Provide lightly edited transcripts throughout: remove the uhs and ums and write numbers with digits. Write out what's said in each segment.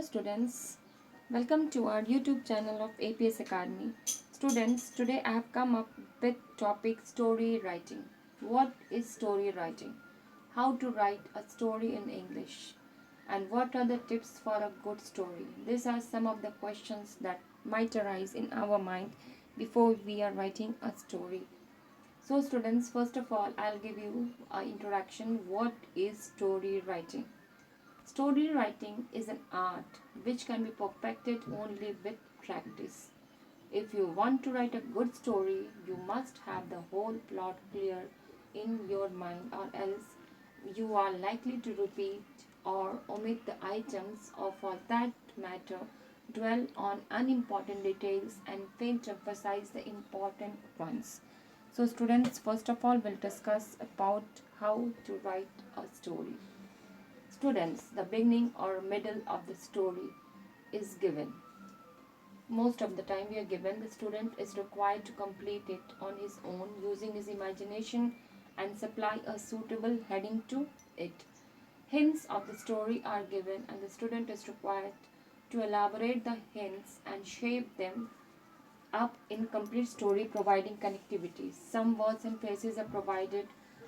students, welcome to our YouTube channel of APS Academy. Students, today I have come up with topic story writing. What is story writing? How to write a story in English? And what are the tips for a good story? These are some of the questions that might arise in our mind before we are writing a story. So students, first of all, I'll give you an introduction. What is story writing? Story writing is an art which can be perfected only with practice. If you want to write a good story, you must have the whole plot clear in your mind, or else you are likely to repeat or omit the items, or for that matter, dwell on unimportant details and fail to emphasize the important ones. So students, first of all, we'll discuss about how to write a story. Students, the beginning or middle of the story is given. Most of the time we are given, the student is required to complete it on his own using his imagination and supply a suitable heading to it. Hints of the story are given and the student is required to elaborate the hints and shape them up in complete story, providing connectivity. Some words and phrases are provided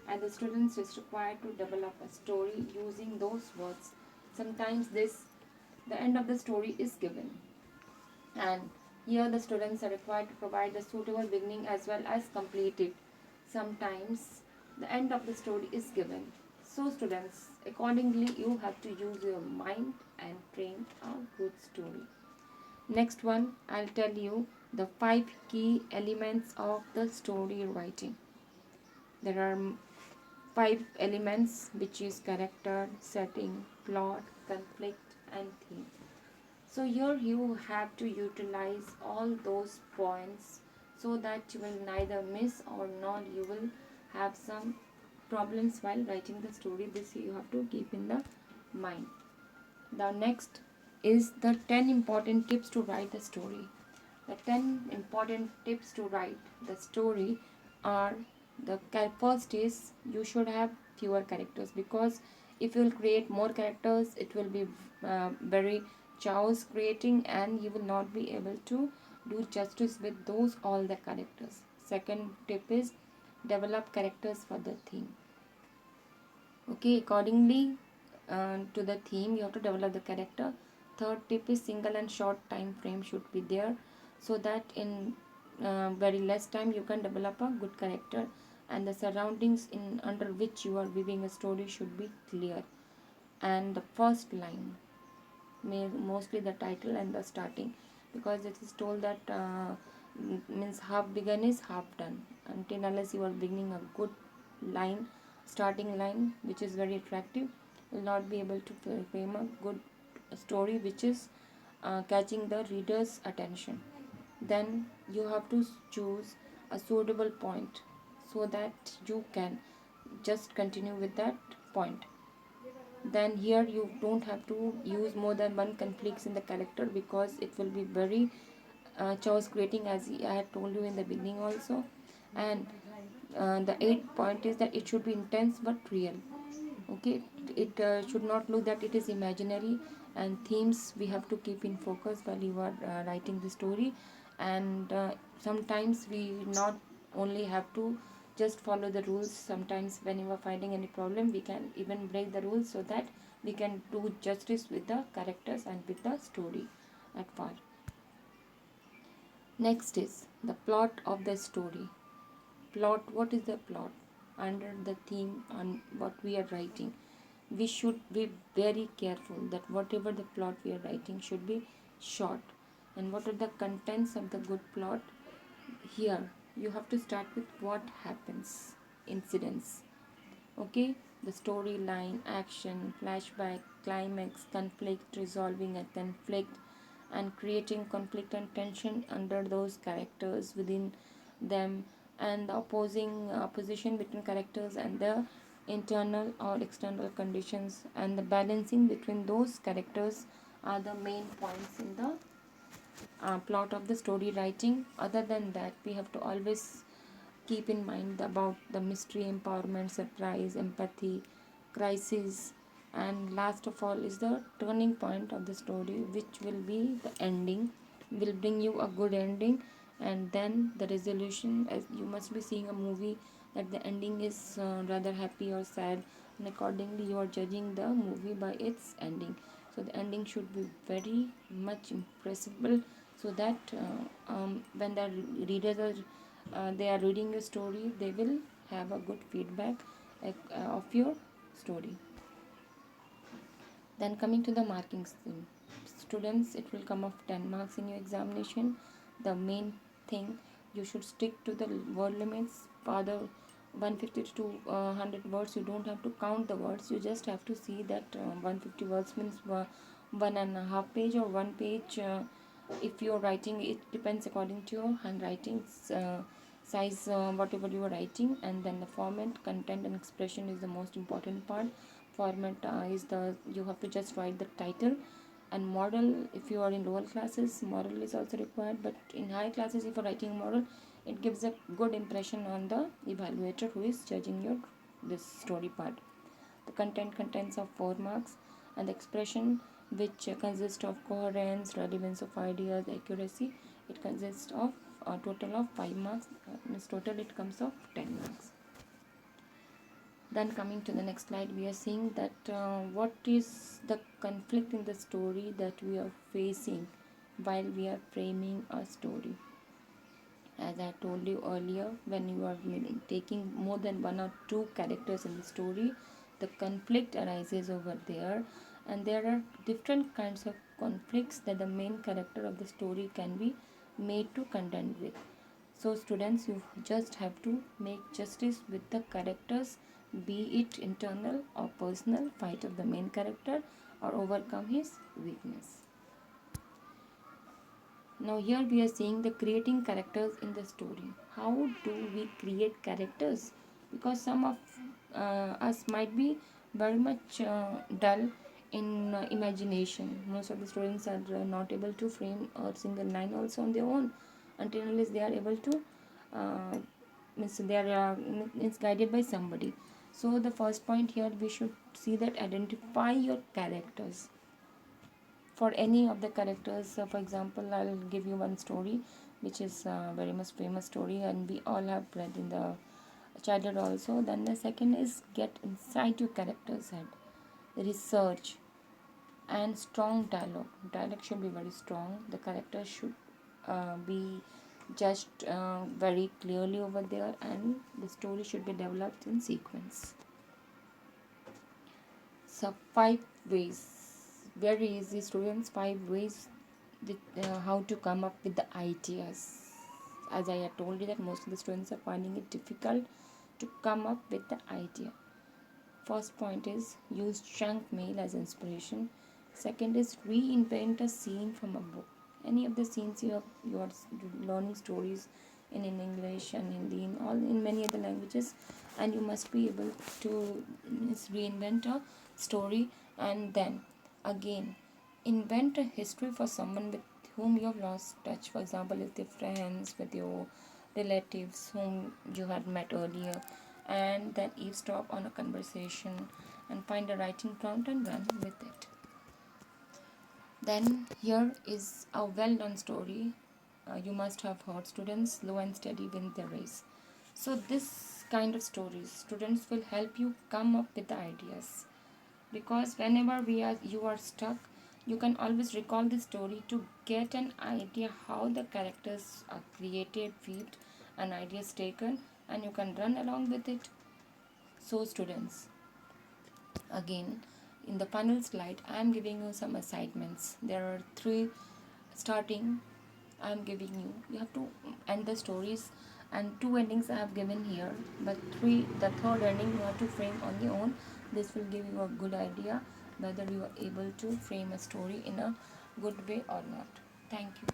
and the students is required to develop a story using those words. Sometimes the end of the story is given, and here the students are required to provide a suitable beginning as well as complete it. Sometimes the end of the story is given. So students, accordingly you have to use your mind and frame a good story. Next one, I'll tell you the 5 key elements of the story writing. There are 5 elements, which is character, setting, plot, conflict and theme. So here you have to utilize all those points so that you will neither miss or nor you will have some problems while writing the story. This you have to keep in the mind. The next is the 10 important tips to write the story. The 10 important tips to write the story are: the first is you should have fewer characters, because if you will create more characters it will be very chaos creating and you will not be able to do justice with those all the characters. Second tip is develop characters for the theme. Okay, accordingly to the theme you have to develop the character. Third tip is single and short time frame should be there, so that in very less time you can develop a good character, and the surroundings in under which you are weaving a story should be clear. And the first line, mostly the title and the starting, because it is told that means half begun is half done. Until unless you are beginning a good line, starting line which is very attractive, will not be able to frame a good story which is catching the reader's attention. Then you have to choose a suitable point so that you can just continue with that point. Then here you don't have to use more than one conflicts in the character, because it will be very chaos creating, as I had told you in the beginning also. And the 8th point is that it should be intense but real. Okay, it should not look that it is imaginary. And themes we have to keep in focus while you are writing the story. And sometimes we not only have to just follow the rules. Sometimes when you are finding any problem, we can even break the rules so that we can do justice with the characters and with the story at far. Next is the plot of the story. Plot, what is the plot? Under the theme on what we are writing, we should be very careful that whatever the plot we are writing should be short. And what are the contents of the good plot? Here you have to start with what happens, incidents. Okay, the storyline, action, flashback, climax, conflict, resolving a conflict, and creating conflict and tension under those characters within them, and the opposition between characters and the internal or external conditions, and the balancing between those characters are the main points in the plot of the story writing. Other than that, we have to always keep in mind about the mystery, empowerment, surprise, empathy, crisis, And last of all is the turning point of the story, which will be the ending, will bring you a good ending. And then the resolution, as you must be seeing a movie, that the ending is rather happy or sad, and accordingly you are judging the movie by its ending. So the ending should be very much impressible, so that when the readers are they are reading your story, they will have a good feedback of your story. Then coming to the marking scheme, students, it will come of 10 marks in your examination. The main thing, you should stick to the word limits. For the 150 to 100 words, you don't have to count the words. You just have to see that 150 words means 1.5 page or 1 page. If you're writing, it depends according to your handwriting size, whatever you are writing. And then the format, content and expression is the most important part. Format is the, you have to just write the title. And model, if you are in lower classes, model is also required, but in high classes, if you're writing model, it gives a good impression on the evaluator who is judging your this story part. The content contains of 4 marks, and the expression, which consists of coherence, relevance of ideas, accuracy, it consists of a total of 5 marks. Means total it comes of 10 marks. Then coming to the next slide, we are seeing that what is the conflict in the story that we are facing while we are framing a story. As I told you earlier, when you are taking more than 1 or 2 characters in the story, the conflict arises over there, and there are different kinds of conflicts that the main character of the story can be made to contend with. So students, you just have to make justice with the characters, be it internal or personal fight of the main character, or overcome his weakness. Now here we are seeing the creating characters in the story. How do we create characters? Because some of us might be very much dull in imagination. Most of the students are not able to frame a single line also on their own, until unless they are able to uh, means they are means guided by somebody. So the first point here, we should see that identify your characters. For any of the characters, for example, I'll give you one story which is very much famous story, and we all have read in the childhood also. Then the second is get inside your character's head, research, and strong dialogue should be very strong. The character should be judged very clearly over there, and the story should be developed in sequence. So 5 ways, very easy students, 5 ways that, how to come up with the ideas. As I had told you that most of the students are finding it difficult to come up with the idea. First point is use chunk mail as inspiration. Second is reinvent a scene from a book. Any of the scenes you are learning stories in English and Hindi, in all in many other languages, and you must be able to reinvent a story. And then again, invent a history for someone with whom you have lost touch. For example, with your friends, with your relatives whom you had met earlier, and then eavesdrop on a conversation and find a writing prompt and run with it. Then here is a well-known story. You must have heard, students, slow and steady win the race. So this kind of stories, students, will help you come up with the ideas, because whenever you are stuck, you can always recall the story to get an idea how the characters are created, weaved, and ideas taken, and you can run along with it. So students, again, in the final slide, I am giving you some assignments. There are 3 starting. I am giving you have to end the stories, and 2 endings I have given here, but the third ending you have to frame on your own. This will give you a good idea whether you are able to frame a story in a good way or not. Thank you.